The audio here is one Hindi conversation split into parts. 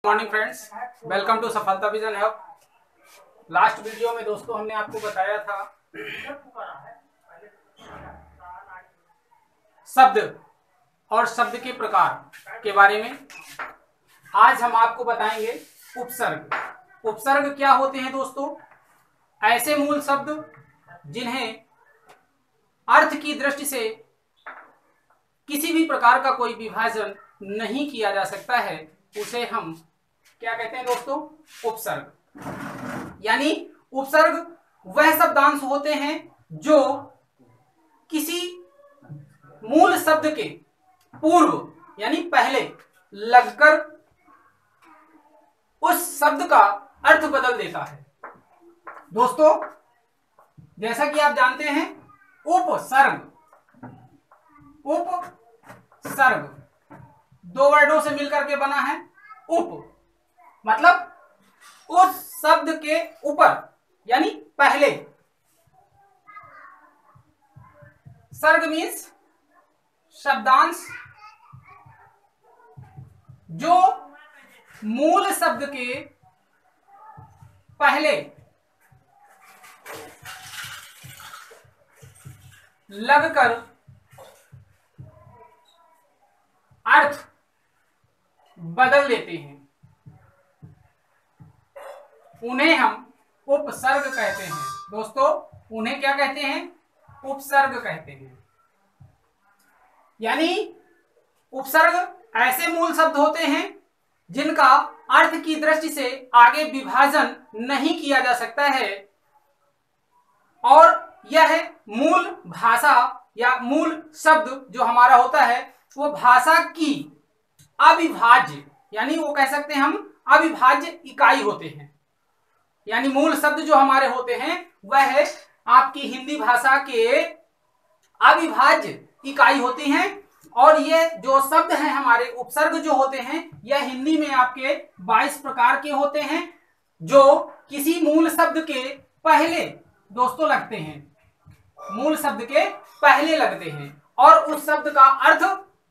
मॉर्निंग फ्रेंड्स, वेलकम टू सफलता विजन हब। लास्ट वीडियो में दोस्तों हमने आपको बताया था शब्द और शब्द के प्रकार के बारे में। आज हम आपको बताएंगे उपसर्ग। उपसर्ग क्या होते हैं दोस्तों? ऐसे मूल शब्द जिन्हें अर्थ की दृष्टि से किसी भी प्रकार का कोई विभाजन नहीं किया जा सकता है, उसे हम क्या कहते हैं दोस्तों? उपसर्ग। यानी उपसर्ग वह शब्दांश होते हैं जो किसी मूल शब्द के पूर्व यानी पहले लगकर उस शब्द का अर्थ बदल देता है। दोस्तों, जैसा कि आप जानते हैं, उपसर्ग दो वर्डों से मिलकर के बना है। उप मतलब उस शब्द के ऊपर यानी पहले। सर्ग मीन्स शब्दांश जो मूल शब्द के पहले लगकर अर्थ बदल देते हैं, उन्हें हम उपसर्ग कहते हैं। दोस्तों, उन्हें क्या कहते हैं? उपसर्ग कहते हैं। यानी उपसर्ग ऐसे मूल शब्द होते हैं जिनका अर्थ की दृष्टि से आगे विभाजन नहीं किया जा सकता है, और यह मूल भाषा या मूल शब्द जो हमारा होता है वो भाषा की अविभाज्य यानी वो कह सकते हैं हम अविभाज्य इकाई होते हैं। यानी मूल शब्द जो हमारे होते हैं वह आपकी हिंदी भाषा के अविभाज्य इकाई होती हैं, और ये जो शब्द हैं हमारे उपसर्ग जो होते हैं यह हिंदी में आपके 22 प्रकार के होते हैं जो किसी मूल शब्द के पहले दोस्तों लगते हैं, मूल शब्द के पहले लगते हैं और उस शब्द का अर्थ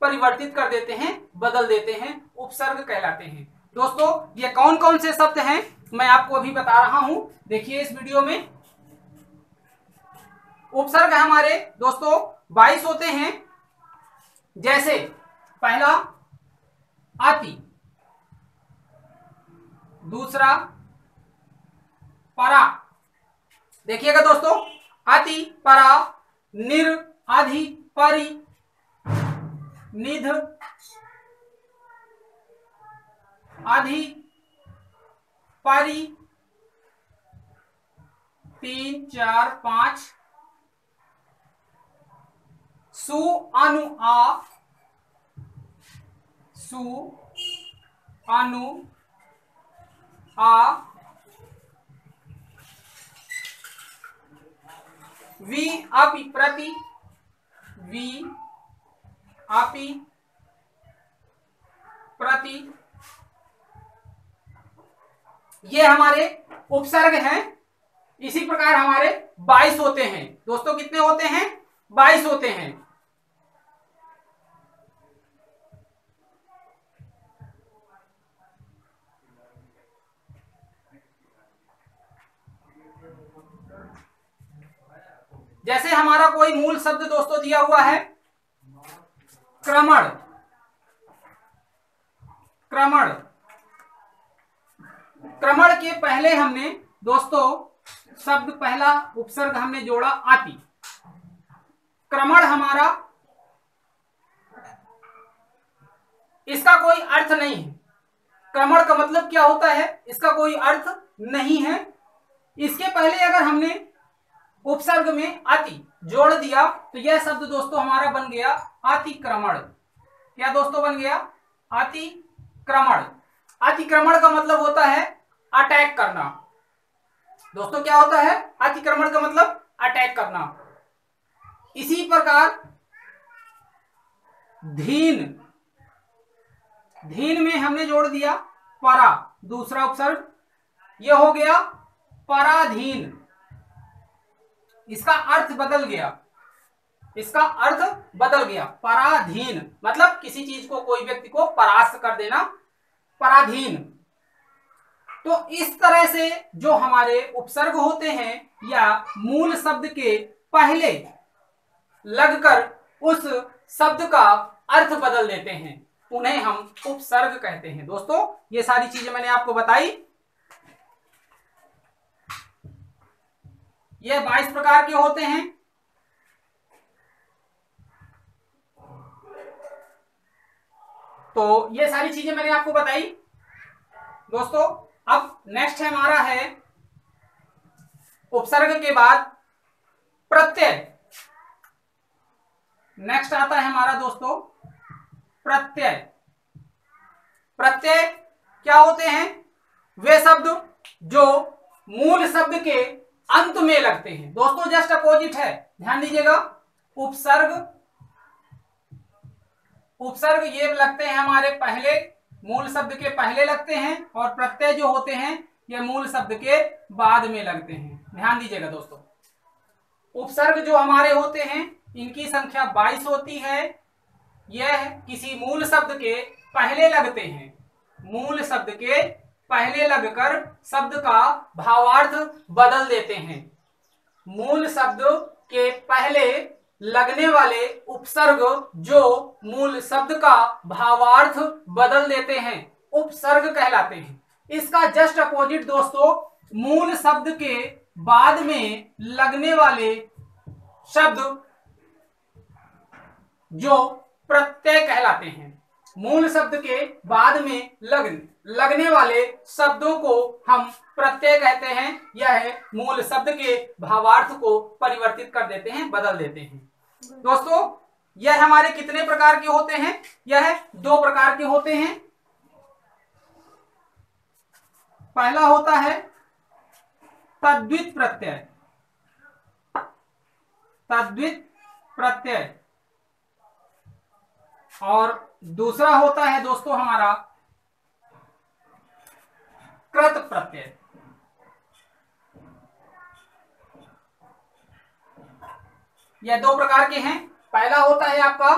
परिवर्तित कर देते हैं, बदल देते हैं, उपसर्ग कहलाते हैं। दोस्तों, ये कौन कौन से शब्द हैं मैं आपको अभी बता रहा हूं, देखिए इस वीडियो में। उपसर्ग हमारे दोस्तों 22 होते हैं। जैसे पहला अति, दूसरा परा। देखिएगा दोस्तों, अति, परा, निर, अधि, परि, निध, अधि, परि, 3, 4, 5, सु, अनु, आ, सु, अनु, आ, वि, अपि, प्रति, वि, अपि, प्रति। ये हमारे उपसर्ग हैं। इसी प्रकार हमारे 22 होते हैं। दोस्तों, कितने होते हैं? 22 होते हैं। जैसे हमारा कोई मूल शब्द दोस्तों दिया हुआ है क्रमण। क्रमण क्रमण के पहले हमने दोस्तों शब्द पहला उपसर्ग हमने जोड़ा आति। क्रमण हमारा, इसका कोई अर्थ नहीं है। क्रमण का मतलब क्या होता है? इसका कोई अर्थ नहीं है। इसके पहले अगर हमने उपसर्ग में अति जोड़ दिया तो यह शब्द दोस्तों हमारा बन गया अतिक्रमण। क्या दोस्तों बन गया? अतिक्रमण। अतिक्रमण का मतलब होता है अटैक करना। दोस्तों, क्या होता है? अतिक्रमण का मतलब अटैक करना। इसी प्रकार धीन, धीन में हमने जोड़ दिया परा, दूसरा उपसर्ग, यह हो गया पराधीन। इसका अर्थ बदल गया, इसका अर्थ बदल गया। पराधीन मतलब किसी चीज को, कोई व्यक्ति को परास्त कर देना, पराधीन। तो इस तरह से जो हमारे उपसर्ग होते हैं या मूल शब्द के पहले लगकर उस शब्द का अर्थ बदल देते हैं, उन्हें हम उपसर्ग कहते हैं। दोस्तों ये सारी चीजें मैंने आपको बताई। ये 22 प्रकार के होते हैं। तो ये सारी चीजें मैंने आपको बताई दोस्तों। अब नेक्स्ट हमारा है उपसर्ग के बाद प्रत्यय। नेक्स्ट आता है हमारा दोस्तों प्रत्यय। प्रत्यय क्या होते हैं? वे शब्द जो मूल शब्द के अंत में लगते हैं। दोस्तों जस्ट अपोजिट है, ध्यान दीजिएगा। उपसर्ग ये लगते हैं हमारे पहले, मूल शब्द के पहले लगते हैं, और प्रत्यय जो होते हैं ये मूल शब्द के बाद में लगते हैं। ध्यान दीजिएगा दोस्तों, उपसर्ग जो हमारे होते हैं इनकी संख्या 22 होती है। यह किसी मूल शब्द के पहले लगते हैं, मूल शब्द के पहले लगकर शब्द का भावार्थ बदल देते हैं। मूल शब्द के पहले लगने वाले उपसर्ग जो मूल शब्द का भावार्थ बदल देते हैं उपसर्ग कहलाते हैं। इसका जस्ट अपोजिट दोस्तों मूल शब्द के बाद में लगने वाले शब्द जो प्रत्यय कहलाते हैं। मूल शब्द के बाद में लगने वाले शब्दों को हम प्रत्यय कहते हैं। यह मूल शब्द के भावार्थ को परिवर्तित कर देते हैं, बदल देते हैं। दोस्तों यह हमारे कितने प्रकार के होते हैं? यह 2 प्रकार के होते हैं। पहला होता है तद्वित प्रत्यय। तद्वित प्रत्यय, और दूसरा होता है दोस्तों हमारा कृत प्रत्यय। यह 2 प्रकार के हैं। पहला होता है आपका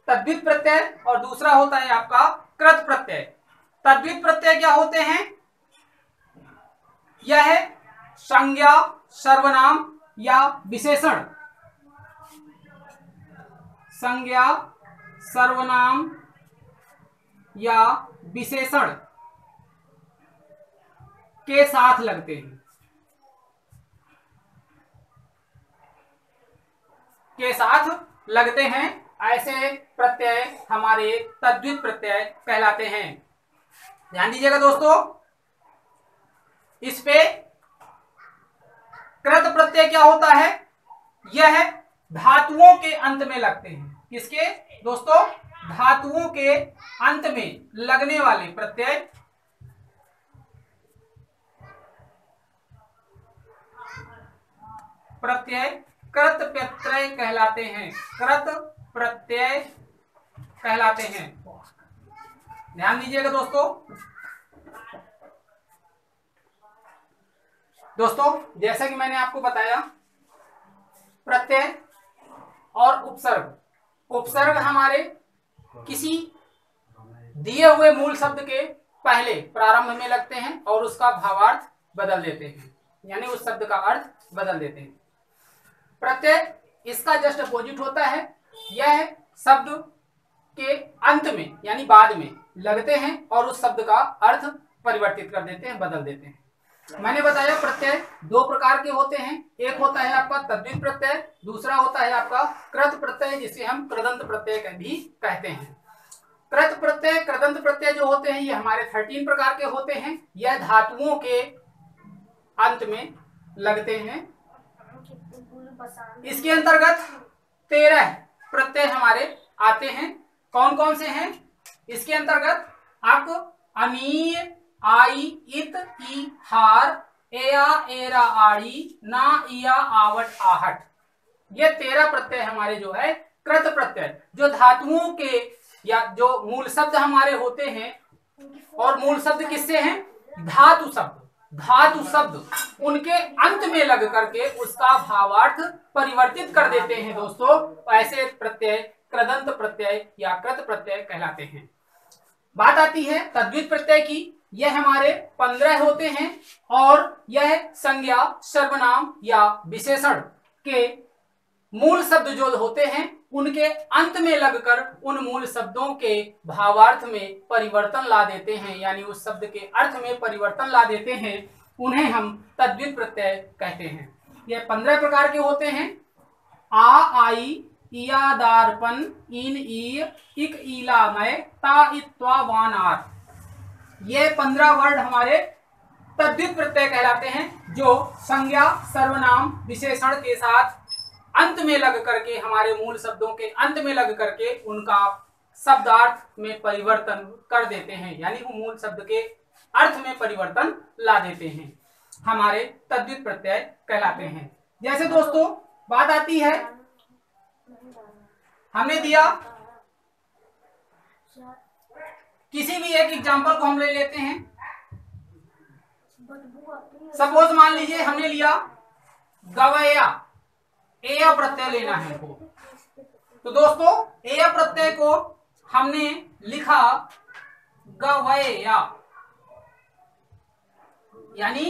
तद्वित प्रत्यय और दूसरा होता है आपका कृत प्रत्यय। तद्वित प्रत्यय क्या होते हैं? यह संज्ञा, सर्वनाम या विशेषण, संज्ञा, सर्वनाम या विशेषण के साथ लगते हैं, के साथ लगते हैं। ऐसे प्रत्यय हमारे तद्वित प्रत्यय कहलाते हैं। ध्यान दीजिएगा दोस्तों, इस पे कृत प्रत्यय क्या होता है? यह धातुओं के अंत में लगते हैं। किसके दोस्तों? धातुओं के अंत में लगने वाले प्रत्यय प्रत्यय कृत प्रत्यय कहलाते हैं। कृत प्रत्यय कहलाते हैं। ध्यान दीजिएगा दोस्तों। दोस्तों जैसा कि मैंने आपको बताया, प्रत्यय और उपसर्ग। उपसर्ग हमारे किसी दिए हुए मूल शब्द के पहले प्रारंभ में लगते हैं और उसका भावार्थ बदल देते हैं, यानी उस शब्द का अर्थ बदल देते हैं। प्रत्यय इसका जस्ट अपोजिट होता है। यह शब्द के अंत में यानी बाद में लगते हैं और उस शब्द का अर्थ परिवर्तित कर देते हैं, बदल देते हैं। मैंने बताया प्रत्यय 2 प्रकार के होते हैं। एक होता है आपका तद्वित प्रत्यय, दूसरा होता है आपका कृत प्रत्यय, जिसे हम कृदंत प्रत्यय भी कहते हैं। कृत प्रत्यय, कृदंत प्रत्यय जो होते हैं ये हमारे 13 प्रकार के होते हैं। यह धातुओं के अंत में लगते हैं। इसके अंतर्गत 13 प्रत्यय हमारे आते हैं। कौन कौन से हैं? इसके अंतर्गत आपको अनीय, आई, इत, ई, हार, एया, एरा, आड़ी, ना, इया, आवट, आहट। ये 13 प्रत्यय हमारे जो है कृत प्रत्यय, जो धातुओं के या जो मूल शब्द हमारे होते हैं। और मूल शब्द किससे हैं? धातु शब्द। धातु शब्द उनके अंत में लग करके उसका भावार्थ परिवर्तित कर देते हैं दोस्तों। ऐसे प्रत्यय कृदंत प्रत्यय या कृत प्रत्यय कहलाते हैं। बात आती है तद्वित प्रत्यय की। यह हमारे 15 होते हैं और यह संज्ञा, सर्वनाम या विशेषण के मूल शब्द जो होते हैं उनके अंत में लगकर उन मूल शब्दों के भावार्थ में परिवर्तन ला देते हैं, यानी उस शब्द के अर्थ में परिवर्तन ला देते हैं, उन्हें हम तद्वित प्रत्यय कहते हैं। ये 15 प्रकार के होते हैं। आ, आई, इया, दारपन, इन, ई, इक, ईला, मैं, ता, इत्वा, वान, आर। ये 15 वर्ड हमारे तद्वित प्रत्यय कहलाते हैं, जो संज्ञा, सर्वनाम, विशेषण के साथ अंत में लग करके, हमारे मूल शब्दों के अंत में लग करके उनका शब्दार्थ में परिवर्तन कर देते हैं, यानी वो मूल शब्द के अर्थ में परिवर्तन ला देते हैं, हमारे तद्वित प्रत्यय कहलाते हैं। जैसे दोस्तों बात आती है, हमने दिया किसी भी एक एग्जांपल को हम ले लेते हैं। सपोज मान लीजिए हमने लिया गवैया, ए प्रत्यय लेना है हमको। तो दोस्तों ए प्रत्यय को हमने लिखा गवैया, यानी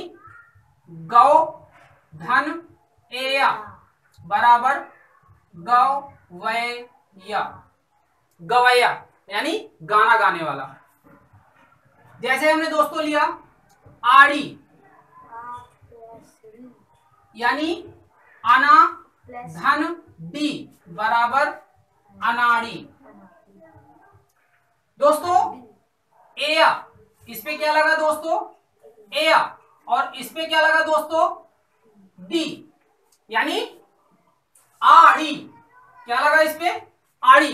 गौ धन एया बराबर गवैया। गवैया यानी गाना गाने वाला। जैसे हमने दोस्तों लिया आड़ी, यानी अना धन डी बराबर अनाड़ी। दोस्तों एया, इस पे क्या लगा दोस्तों एया, और इस पे क्या लगा दोस्तों डी, यानी आड़ी। क्या लगा इस पे आड़ी,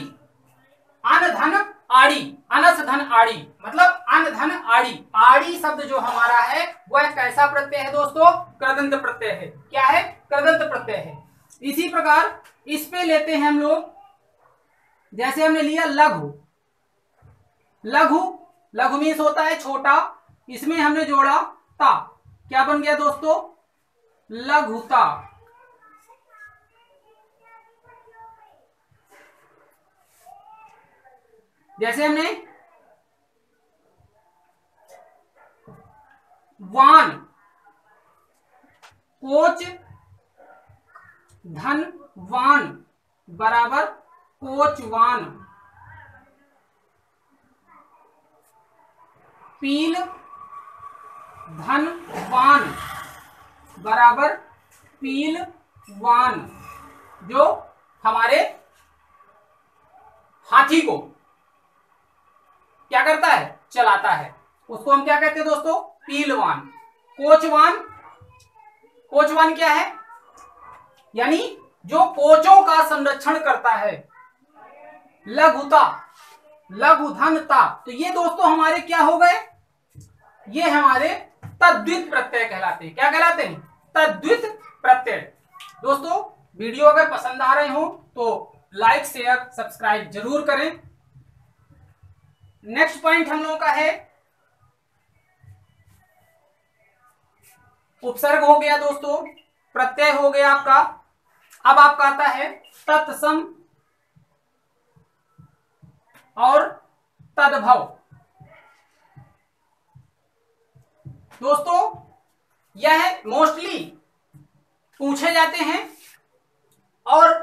अन धन आड़ी, अनस धन आड़ी, मतलब अन धन आड़ी। आड़ी शब्द जो हमारा है वह कैसा प्रत्यय है दोस्तों, कृदंत प्रत्यय है। क्या है, कृदंत प्रत्यय है। इसी प्रकार इस पे लेते हैं हम लोग, जैसे हमने लिया लघु, लघु, लघु मीन्स होता है छोटा, इसमें हमने जोड़ा ता, क्या बन गया दोस्तों लघुता। जैसे हमने वान, कोच धन वान बराबर कोचवान। पील धन वान बराबर पीलवान, जो हमारे हाथी को क्या करता है, चलाता है, उसको हम क्या कहते हैं दोस्तों पीलवान। कोचवान, कोचवान क्या है, यानी जो कोचों का संरक्षण करता है। लघुता, लघुधनता, तो ये दोस्तों हमारे क्या हो गए, ये हमारे तद्वित प्रत्यय कहलाते हैं। क्या कहलाते हैं, तद्वित प्रत्यय। दोस्तों वीडियो अगर पसंद आ रहे हो तो लाइक शेयर सब्सक्राइब जरूर करें। नेक्स्ट पॉइंट हम लोगों का है उपसर्ग हो गया दोस्तों, प्रत्यय हो गया आपका। अब आपका आता है तत्सम और तद्भव। दोस्तों यह मोस्टली पूछे जाते हैं और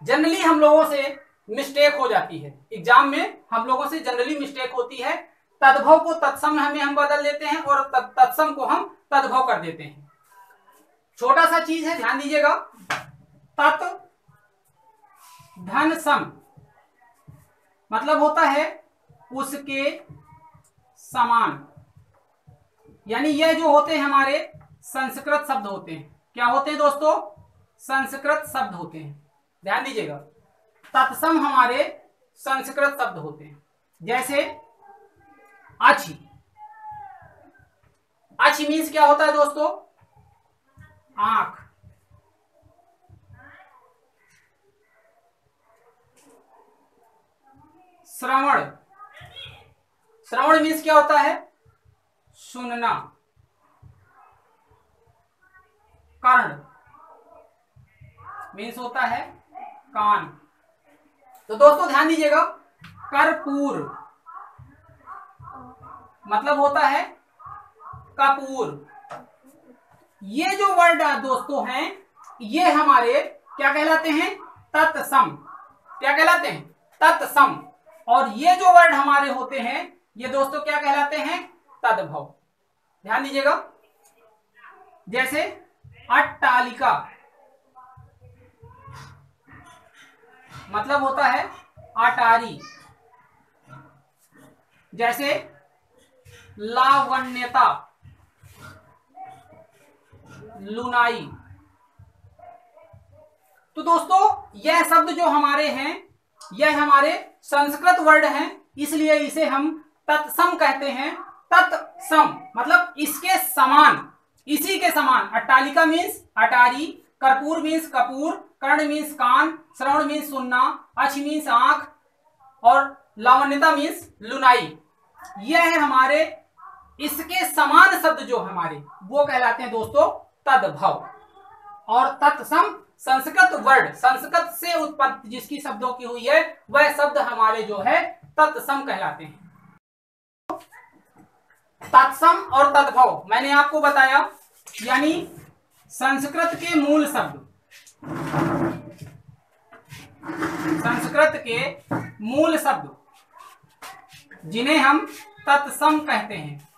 जनरली हम लोगों से मिस्टेक हो जाती है, एग्जाम में हम लोगों से जनरली मिस्टेक होती है। तद्भव को तत्सम में हम बदल देते हैं और तत्सम को हम तद्भव कर देते हैं। छोटा सा चीज है, ध्यान दीजिएगा। तत् धन सम मतलब होता है उसके समान, यानी यह जो होते हैं हमारे संस्कृत शब्द होते हैं। क्या होते हैं दोस्तों, संस्कृत शब्द होते हैं, ध्यान दीजिएगा। तत्सम हमारे संस्कृत शब्द होते हैं। जैसे अच्छी, अच्छी मीन्स क्या होता है दोस्तों आंख। श्रवण, श्रवण मीन्स क्या होता है सुनना। कर्ण मीन्स होता है कान। तो दोस्तों ध्यान दीजिएगा, कर्पूर मतलब होता है कपूर। ये जो वर्ड दोस्तों हैं ये हमारे क्या कहलाते हैं? तत्सम। क्या कहलाते हैं? तत्सम। और ये जो वर्ड हमारे होते हैं ये दोस्तों क्या कहलाते हैं? तद्भव। ध्यान दीजिएगा, जैसे अट्टालिका मतलब होता है अटारी, जैसे लावण्यता, लुनाई। तो दोस्तों यह शब्द जो हमारे हैं यह हमारे संस्कृत वर्ड हैं, इसलिए इसे हम तत्सम कहते हैं। तत्सम मतलब इसके समान, इसी के समान। अट्टालिका मीन्स अटारी, कर्पूर मीन्स कपूर, कर्ण मीन्स कान, श्रवण मीन्स सुनना, अक्ष मीन्स आंख और लावण्यता मीन्स लुनाई। यह है हमारे इसके समान शब्द जो हमारे वो कहलाते हैं दोस्तों तद्भव। और तत्सम संस्कृत वर्ड, संस्कृत से उत्पत्ति जिसकी शब्दों की हुई है वह शब्द हमारे जो है तत्सम कहलाते हैं। तत्सम और तद्भव मैंने आपको बताया, यानी संस्कृत के मूल शब्द, संस्कृत के मूल शब्द जिन्हें हम तत्सम कहते हैं।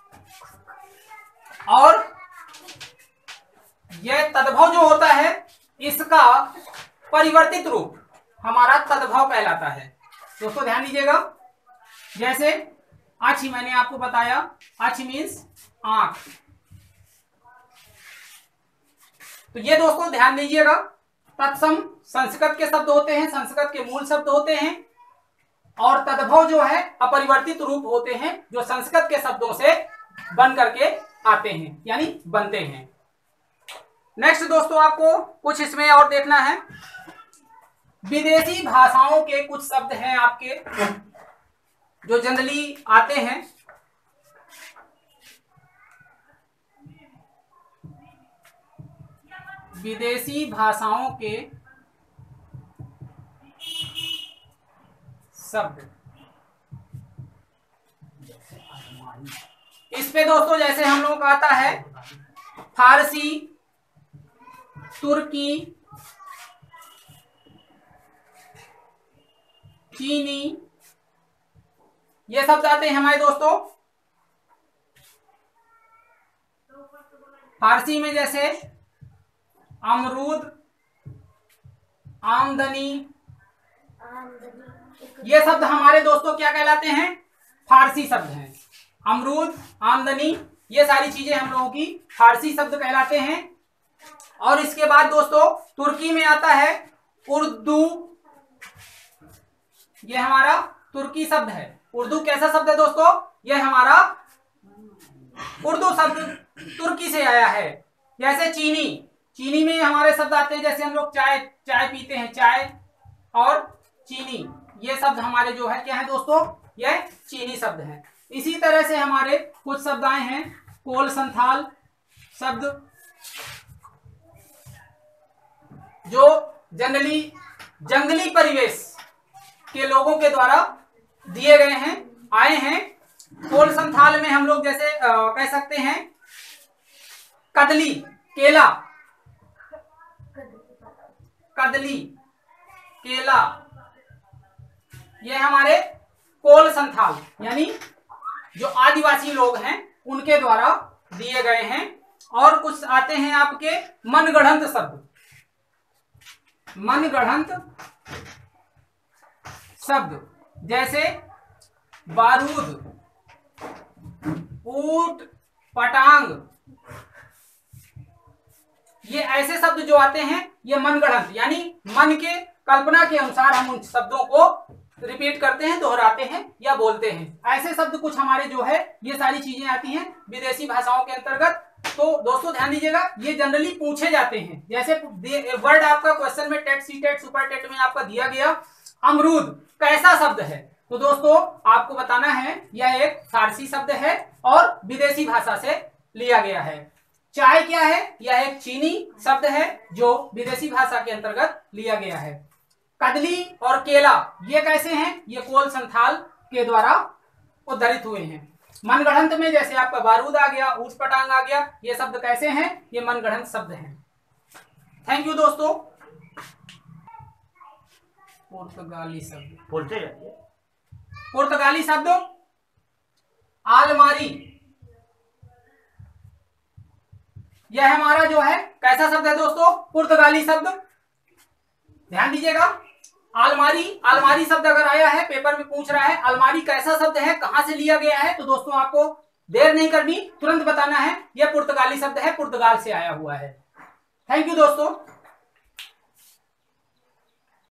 और यह तद्भव जो होता है इसका परिवर्तित रूप हमारा तद्भव कहलाता है। दोस्तों ध्यान दीजिएगा, जैसे आँख मैंने आपको बताया, आँख मीन्स आंख। तो ये दोस्तों ध्यान दीजिएगा, तत्सम संस्कृत के शब्द होते हैं, संस्कृत के मूल शब्द होते हैं। और तद्भव जो है अपरिवर्तित रूप होते हैं जो संस्कृत के शब्दों से बन करके आते हैं, यानी बनते हैं। नेक्स्ट दोस्तों आपको कुछ इसमें और देखना है। विदेशी भाषाओं के कुछ शब्द हैं आपके जो जनरली आते हैं। विदेशी भाषाओं के शब्द इस पे दोस्तों जैसे हम लोगों का आता है फारसी, तुर्की, चीनी, ये शब्द आते हैं हमारे दोस्तों। फारसी में जैसे अमरूद, आमदनी, ये शब्द हमारे दोस्तों क्या कहलाते हैं? फारसी शब्द हैं। अमरूद, आमदनी, ये सारी चीजें हम लोगों की फारसी शब्द कहलाते हैं। और इसके बाद दोस्तों तुर्की में आता है उर्दू, ये हमारा तुर्की शब्द है। उर्दू कैसा शब्द है दोस्तों? यह हमारा उर्दू शब्द तुर्की से आया है। जैसे चीनी, चीनी में हमारे शब्द आते हैं, जैसे हम लोग चाय पीते हैं, चाय और चीनी, ये शब्द हमारे जो है क्या है दोस्तों? यह चीनी शब्द है। इसी तरह से हमारे कुछ शब्द आए हैं, कोल संथाल शब्द जो जनरली जंगली परिवेश के लोगों के द्वारा दिए गए हैं, आए हैं। कोल संथाल में हम लोग जैसे कह सकते हैं कदली, केला, कदली, केला, ये हमारे कोल संथाल यानी जो आदिवासी लोग हैं उनके द्वारा दिए गए हैं। और कुछ आते हैं आपके मनगढ़ंत शब्द, मनगढ़ंत शब्द जैसे बारूद, ऊंट, पटांग, ये ऐसे शब्द जो आते हैं ये मनगढ़ंत यानी मन के कल्पना के अनुसार हम उन शब्दों को रिपीट करते हैं, दोहराते हैं या बोलते हैं। ऐसे शब्द कुछ हमारे जो है ये सारी चीजें आती हैं विदेशी भाषाओं के अंतर्गत। तो दोस्तों ध्यान दीजिएगा, ये जनरली पूछे जाते हैं। जैसे वर्ड आपका क्वेश्चन में TET, CTET, super TET में आपका दिया गया अमरूद कैसा शब्द है, तो दोस्तों आपको बताना है यह एक फारसी शब्द है और विदेशी भाषा से लिया गया है। चाय क्या है? यह एक चीनी शब्द है जो विदेशी भाषा के अंतर्गत लिया गया है। कदली और केला ये कैसे हैं? ये कोल संथाल के द्वारा उद्धरित हुए हैं। मनगढ़ंत में जैसे आपका बारूद आ गया, ऊंट पटांग आ गया, ये शब्द कैसे हैं? ये मनगढ़ंत शब्द हैं। थैंक यू दोस्तों। पुर्तगाली शब्द, पुर्तगाली शब्द आलमारी, यह हमारा जो है कैसा शब्द है दोस्तों? पुर्तगाली शब्द। ध्यान दीजिएगा, अलमारी, अलमारी शब्द अगर आया है, पेपर में पूछ रहा है अलमारी कैसा शब्द है, कहां से लिया गया है, तो दोस्तों आपको देर नहीं करनी, तुरंत बताना है यह पुर्तगाली शब्द है, पुर्तगाल से आया हुआ है। थैंक यू दोस्तों।